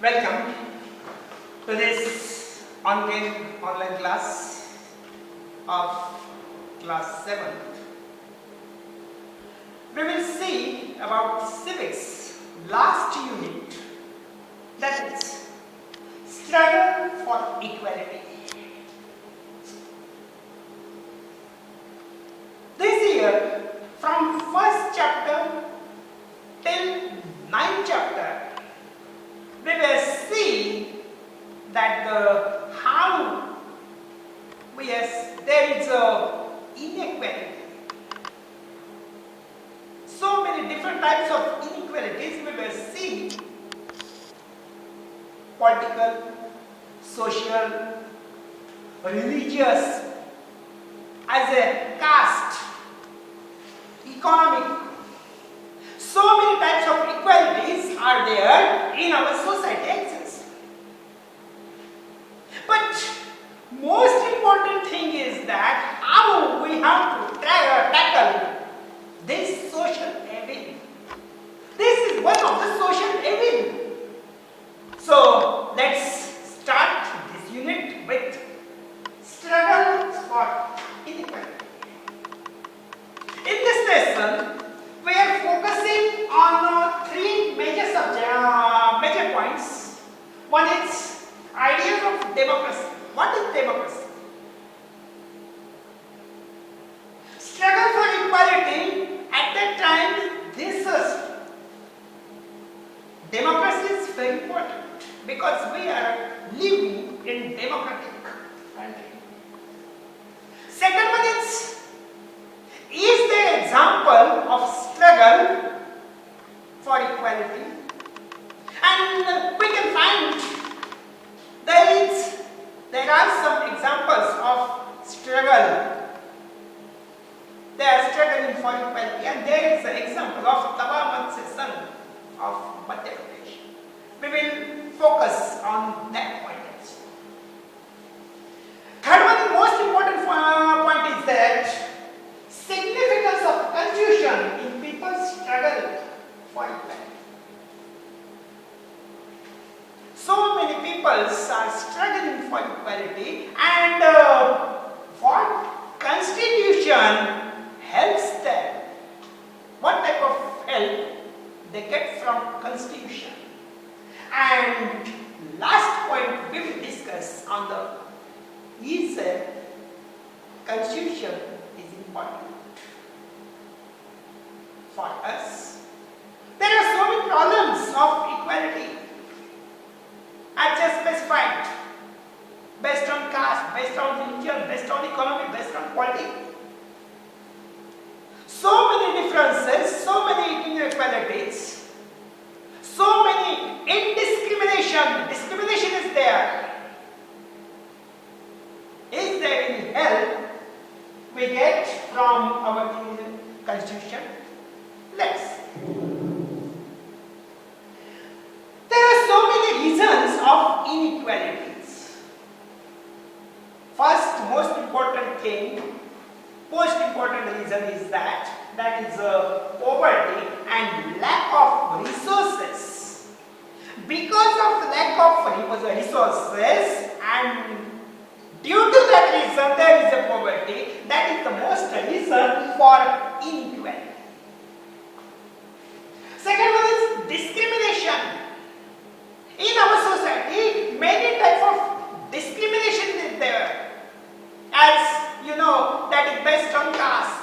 Welcome to this online class of class 7. We will see about civics last unit, that is struggle for equality. This year, from first chapter till 9th chapter, we will see that how there is a inequality. So many different types of inequalities we will see: political, social, religious, as a caste, economic. So many types of equalities are there in our society exists. But most important thing is that how we have to tackle this social evil. This is one of the social evil. So let's start this unit with struggle for inequality. In this lesson, we are focusing on three major points. One is ideas of democracy. What is democracy? Struggle for equality. At that time, this democracy is very important because we are living in democratic country. Second one is there example of struggle for equality? And we can find there are some examples of struggle. They are struggling for equality, and there is an example of Tabamat son of Madhya Pradesh. We will focus on that point. Third one, most important point is that significance of confusion in people's struggle for equality. So many people are struggling for equality, and what constitution helps them? What type of help they get from constitution? And last point we will discuss on is constitution is important for us. There are so many problems of equality. I just specified based on caste, based on religion, based on economy, based on politics. So many differences, so many inequalities, so many indiscrimination. Discrimination is there. Is there any help we get from our Indian constitution? Let's see. There are so many reasons of inequalities. First, most important reason is that is poverty and lack of resources. Because of lack of resources, and due to that reason there is a poverty. That is the most reason for inequality. Second one is discrimination. In our society, many types of discrimination is there. As you know, that is based on caste,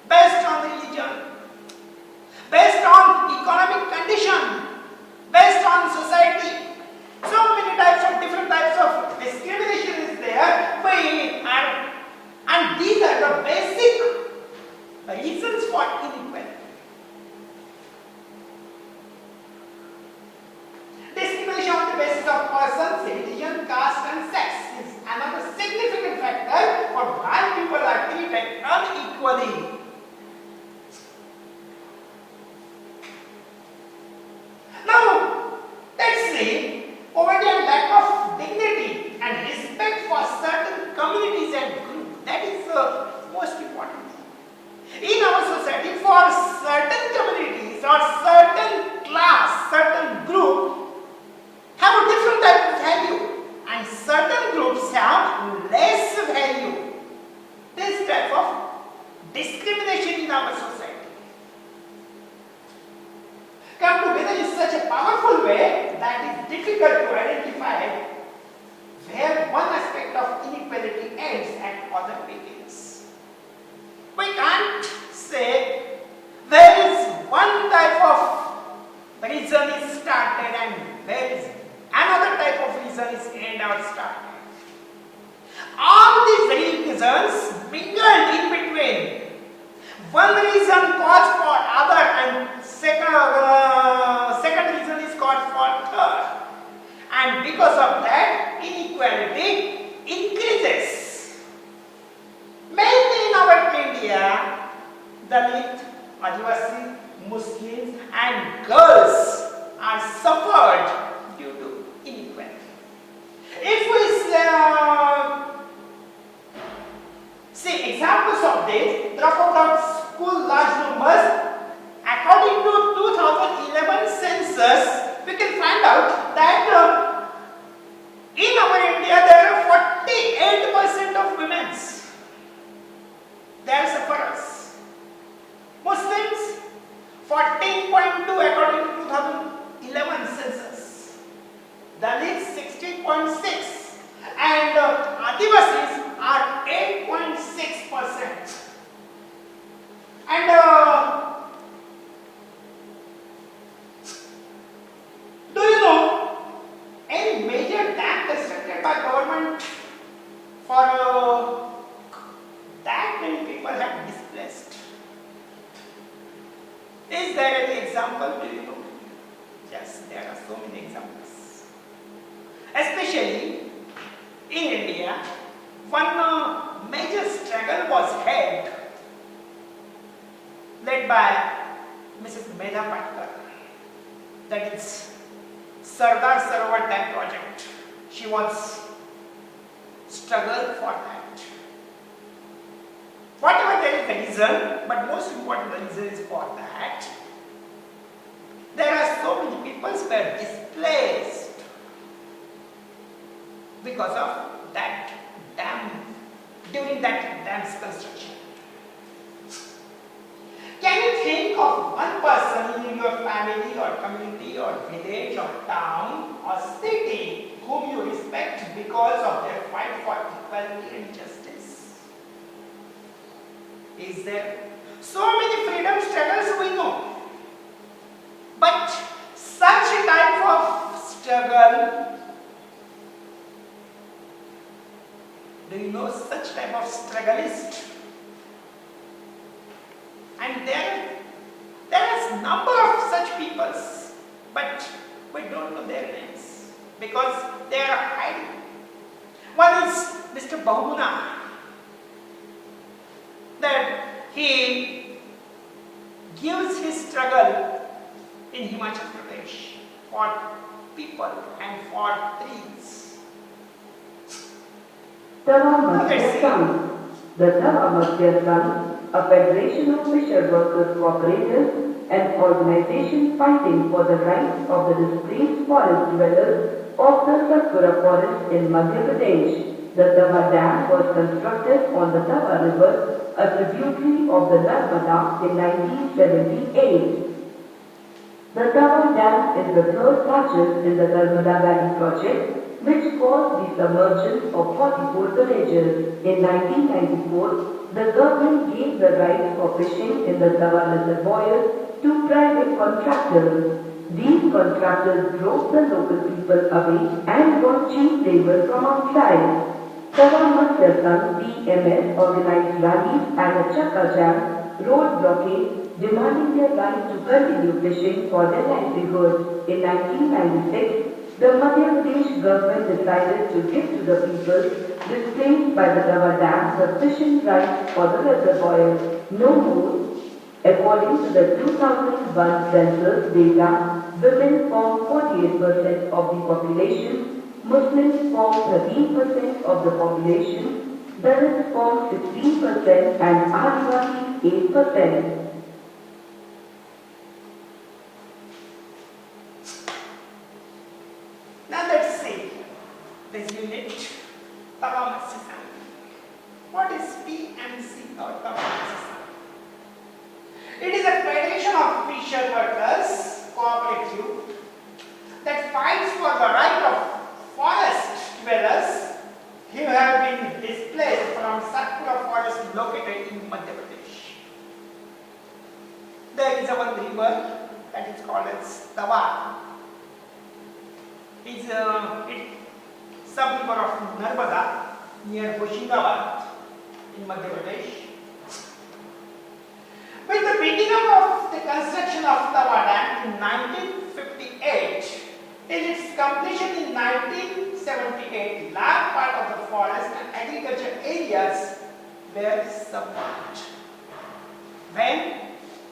based on religion, based on economic condition, based on society. So many different types of discrimination is there. And these are the basic reasons for inequality. Discrimination on the basis of person, religion, caste and sex is another significant factor for why people are treated unequally. Now, let's see poverty and lack of dignity and respect for certain communities and groups. That is the most important thing. In our society, for certain communities or certain class, certain group, simple way that is difficult to identify where one aspect of inequality ends and other begins. We can't say there is one type of reason is started and there is another type of reason is end or started. All these reasons mingled in between. One reason calls for other and second reason is called for third. And because of that, inequality increases. Mainly in our India, Dalit, Adivasi, Muslims and girls are suffered due to inequality. If we see examples of this, dropout of school large numbers, according to 2011 census, we can find out that in our India there are 48% of women. They are sufferers. Muslims 14.2 according to 2011 census. Dalits 16.6 and Adivasis are 8.6%. And do you know any major dam constructed by government for that many people have displaced? Is there any example? Do you know? Yes, there are so many examples. Especially in India, one major struggle was led by Mrs. Medha Patkar. That is Sardar Sarovar Dam project. She was struggled for that. Whatever there is the reason, but most important reason is for that. There are so many people who were displaced because of that dam, during that dam's construction. Can you think of one person in your family or community or village or town or city whom you respect because of their fight for equality and justice? Is there? So many freedom struggles we know. But such a type of struggle, do you know such type of strugglist? And there is a number of such peoples, but we don't know their names because they are hiding. One is Mr. Bahuna, that he gives his struggle in Himachal Pradesh for people and for trees. The Tava a federation of fisher workers cooperatives, an organization fighting for the rights of the displaced forest dwellers of the Satpura forest in Madhya Pradesh. The Tava Dam was constructed on the Tava River, a tributary of the Narmada in 1978. The Tava Dam is the third largest in the Narmada Valley project, which caused the submergence of 44 villages. In 1994, the government gave the rights for fishing in the Tava reservoir to private contractors. These contractors drove the local people away and got cheap labor from outside. Tava Matsya TMS organized rallies and a Chakka Jam road blockade demanding their right to continue fishing for their livelihood. In 1996, the Madhya Pradesh government decided to give to the people displaced by the Tava Dam the fishing rights for the reservoir. No more. According to the 2001 census data, women form 48% of the population, Muslims form 13% of the population, Dalits form 16% and Adivasi 8%. Now let's see this unit, Tava Matsya. What is PMC or Tava Matsya? It is a federation of fisher workers cooperative is called as Tawa. It's sub-river of Narmada near Hoshingabad in Madhya Pradesh. With the beginning of the construction of Tawa Dam in 1958, till its completion in 1978, large part of the forest and agriculture areas were submerged. When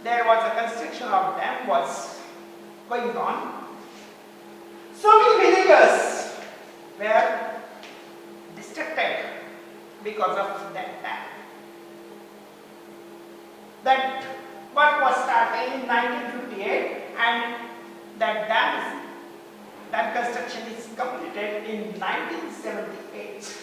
there was a construction of dam was going on, so many villagers were distracted because of that dam. That work was started in 1958 and that dam construction is completed in 1978.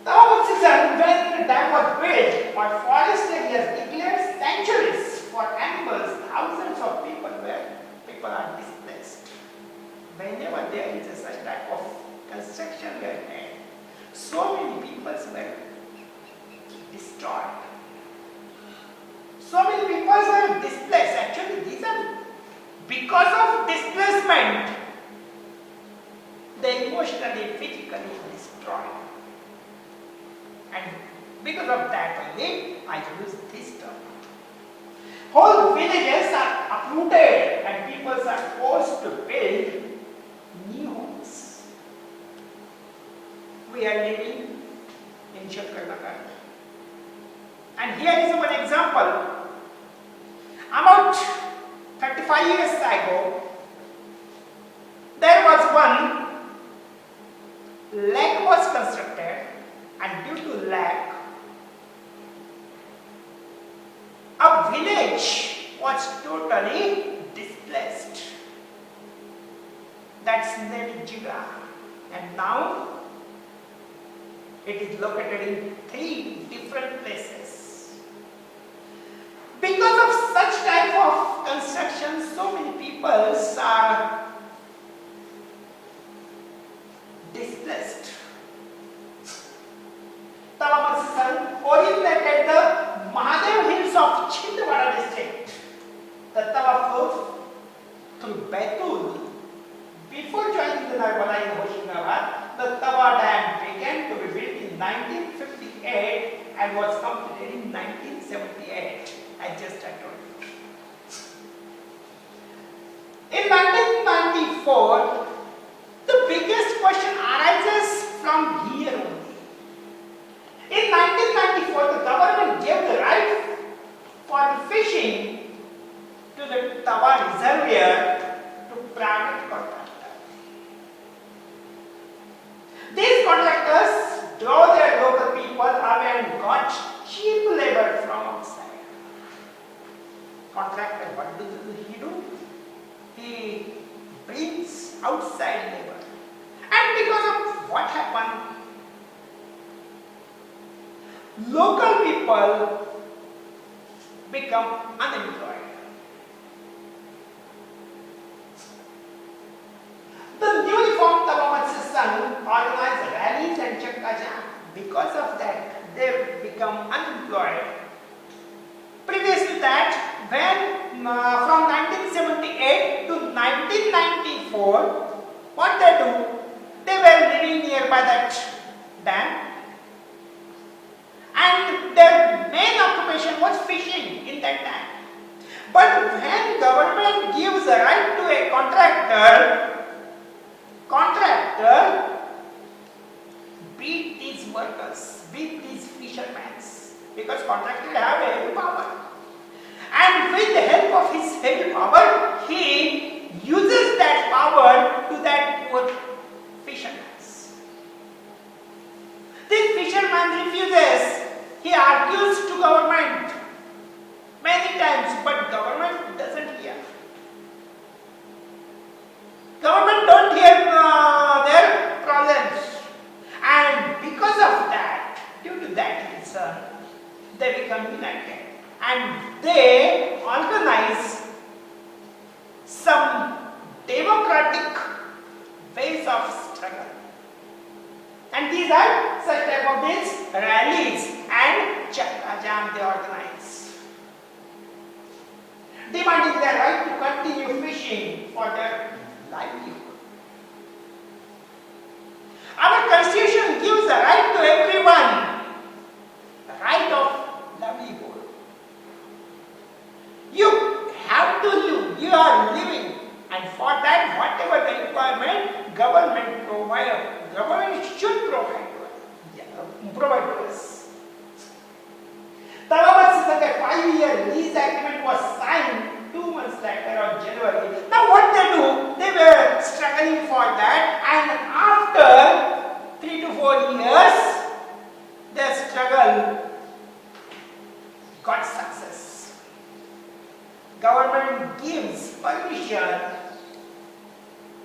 Now, when the dam was built, or forest areas declared sanctuaries for animals, thousands of people are displaced. Whenever there is a such type of construction made, so many people were destroyed. So many people were displaced. Actually, these are because of displacement, they emotionally, physically destroyed. And because of that only, I use this term. Whole villages are uprooted and people are forced to build new homes. We are living in Karnataka. And here is one example. About 35 years ago, there was one lake was constructed, and due to lake, a village was totally displaced. That's named Jiga, and now it is located in 3 different places. Because of such type of construction, so many people are displaced. Tawa originated the Mahadev Hills of Chhindwara district. The Tawa flows through Baitul. Before joining the Narmada in Hoshingabad, the Tawa Dam began to be built in 1958 and was completed in 1978. I just told you. In 1994, the biggest question arises from here only. In 1994, the government gave the right for fishing to the Tawa reservoir to private contractors. These contractors draw their local people away and got cheap labor from outside. Contractor, what does he do? He brings outside labor. And because of what happened, local people become unemployed. The newly formed Tawa Matsya organized rallies and chakka jam. Because of that, they become unemployed. Previous to that, when from 1978 to 1994, what they do? They were living nearby that dam, and their main occupation was fishing in that dam. But when government gives a right to a contractor beat these workers, beat these fishermen, because contractor have a heavy power. And with the help of his heavy power, he uses that power to that poor fisherman. This fisherman refuses. He argues to government many times, but government doesn't hear. Government don't hear their problems, and because of that, due to that reason, they become united and they organize some democratic ways of struggle. And these are such type of these rallies and chakka jam they organize. demanding their right to continue fishing for their livelihood. Our constitution gives a right to everyone, the right of livelihood. You have to live, you are living, and for that whatever the requirement, government should provide to us. The 5-year lease agreement was signed 2 months later on January. Now what they do? They were struggling for that, and after 3 to 4 years, their struggle got success. Government gives permission,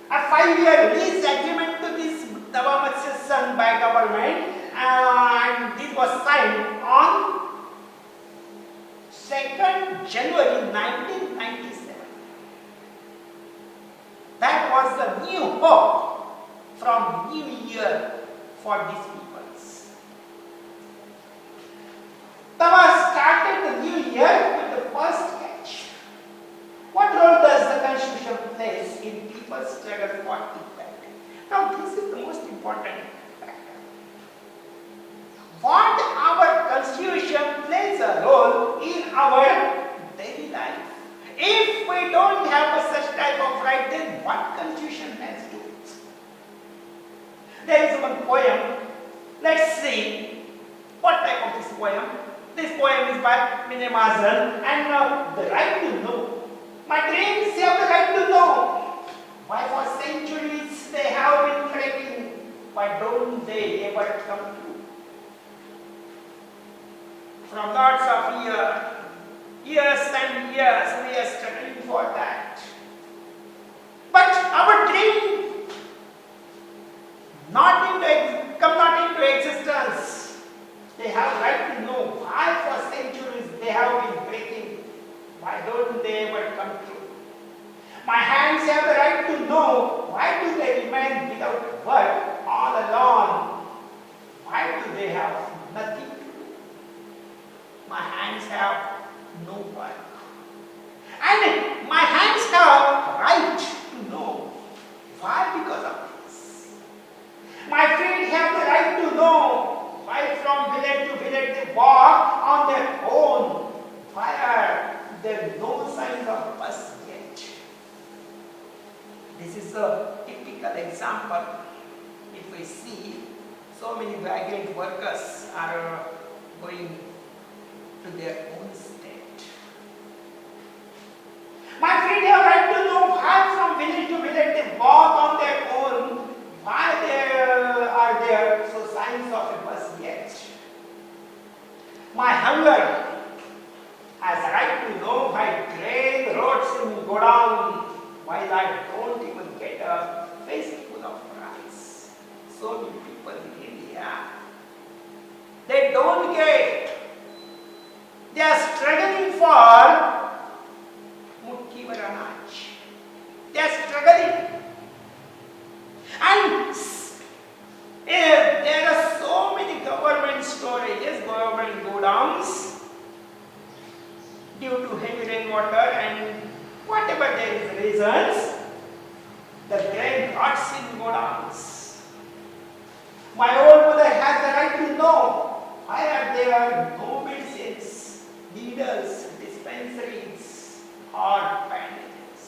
a 5-year lease agreement to this Navamatsya by government, and this was signed on 2nd January 1997. That was the new hope from new year for these peoples. Tava started the new year with the first catch. What role does the constitution plays in people's struggle for equality? Now this is the most important factor. What our constitution plays a role in our daily life. If we don't have a such type of right, then what constitution has to? There is one poem. Let's see what type of this poem. This poem is by Minimazan, and the right to know. My dreams have the right to know. Why for centuries they have been tracking. Why don't they ever come true? From lots of years and years, we are struggling for that. But our dream come not into existence. They have right to know why for centuries they have been breaking. Why don't they ever come true? My hands have the right to know why do they remain without work all alone? Why do they have nothing to do? My hands have no work. And my hands have right to know why because of this. My feet have the right to know why from village to village they walk on their own. Why are there no signs of bus yet? This is a typical example. If we see so many migrant workers are going to their own state. My feet have right to know why from village to village they walk on their own. Why are there so signs of a bus yet? My hunger has a right to know why grey roads in go down while I don't even get a fistful of rice. So many people in India, they don't get. They are struggling for mukhi var anaj. They are struggling. And there are so many government storages, government godowns due to heavy rainwater and whatever there is reasons, the grain rots in godowns. My old mother has the right to know why are there no medicines, needles, dispensaries, or bandages.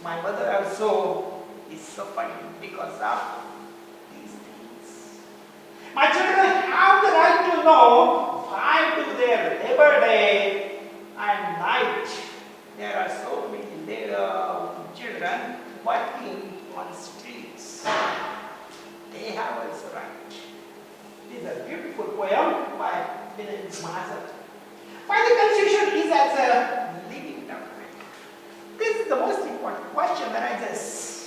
My mother also is suffering because of these things. My children have the right to know why do their labor day and night. There are so many children working on streets. They have also right. This is a beautiful poem by Minimazan. Why the constitution is as a living document? This is the most important question that arises.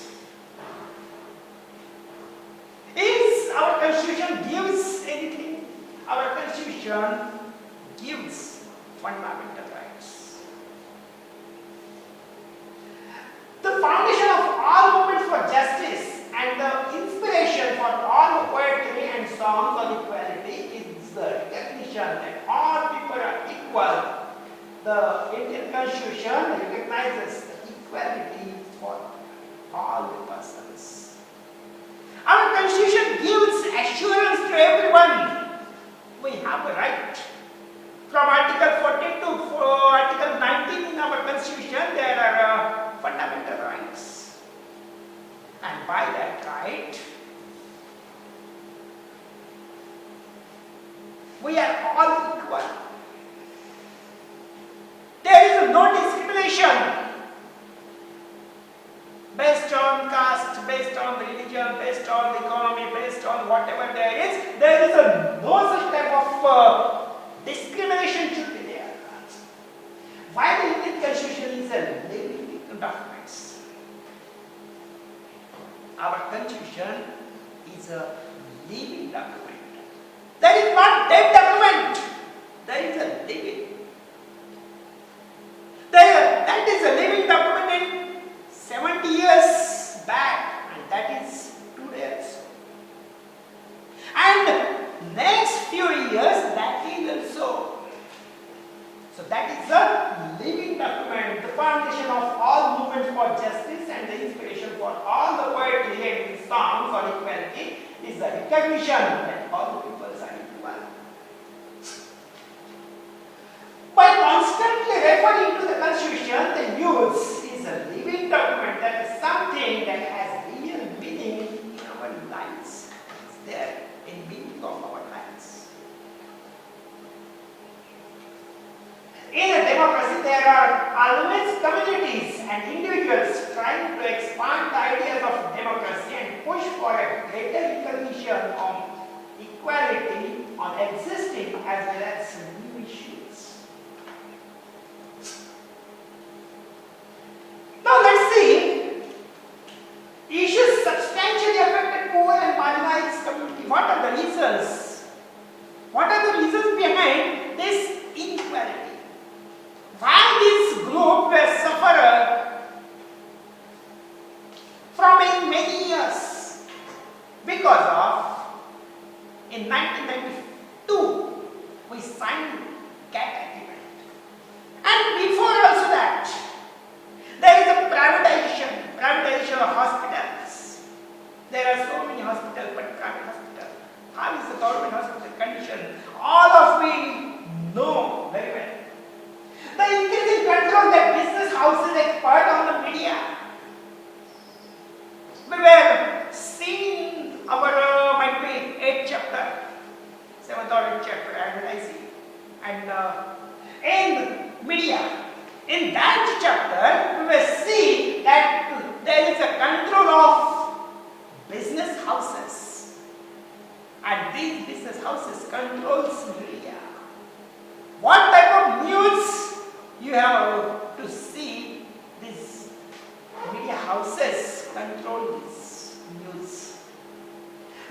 Is our constitution gives anything? Our constitution gives fundamental rights. The foundation of all movements for justice and the inspiration for all poetry and songs on equality is the recognition that all people are equal the Indian Constitution recognizes the equality for all the persons. Our Constitution gives assurance to everyone. We have a right. From Article 14 to Article 19 in our Constitution, there are fundamental rights. And by that right, we are all equal. There is no discrimination based on caste, based on religion, based on economy, based on whatever there is. There is no such type of discrimination should be there. Why the Indian Constitution is a living document? Our Constitution is a living document. That is not dead document. That is a living. That is a living document in 70 years back, and that is today also. And next few years, that is also. So that is a living document, the foundation of all movements for justice and the inspiration for all the poetry and songs on equality is the recognition that all the peoples are equal. By constantly referring to the Constitution, the use is a living document, that is something that has real meaning in our lives. It's there in meaning of our lives. In a democracy, there are always communities and individuals trying to expand the ideas of democracy and push for a greater recognition of equality on existing as well as new issues. Now let's see issues substantially affected poor and marginalized community. What are the reasons? What are the reasons behind this inequality? Why this group were sufferer from in many years? Because of in 1992 we signed GATT agreement, and before also that there is a privatization of hospitals. There are so many hospitals, but private hospitals. How is the government hospital condition? All of we know very well. The increasing control that business houses expert on the media. We were seeing our might be 8th chapter, 7th or 8th chapter advertising, and in media. In that chapter, we will see that there is a control of business houses, and these business houses controls media. What type of news you have to see? These media houses control this news.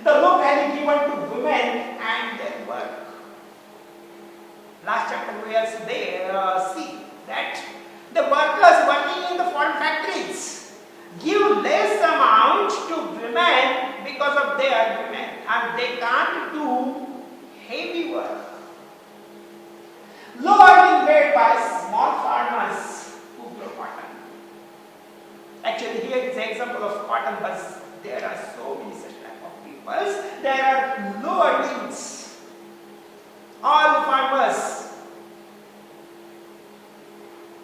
The low value given to women and their work. Last chapter we also there see that the workers working in the foreign factories give less amount to women because of their women, and they can't do heavy work. Low earning made by small farmers who grow cotton. Actually, here is an example of cotton, but there are so many such type of people. There are low earnings. All the farmers,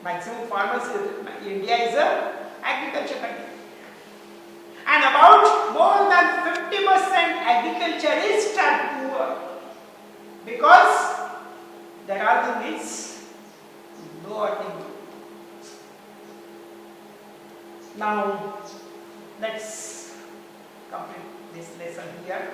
maximum farmers in India is a agriculture country, and about more than 50% agriculturists are poor because there are the needs low earning. Now let's complete this lesson here.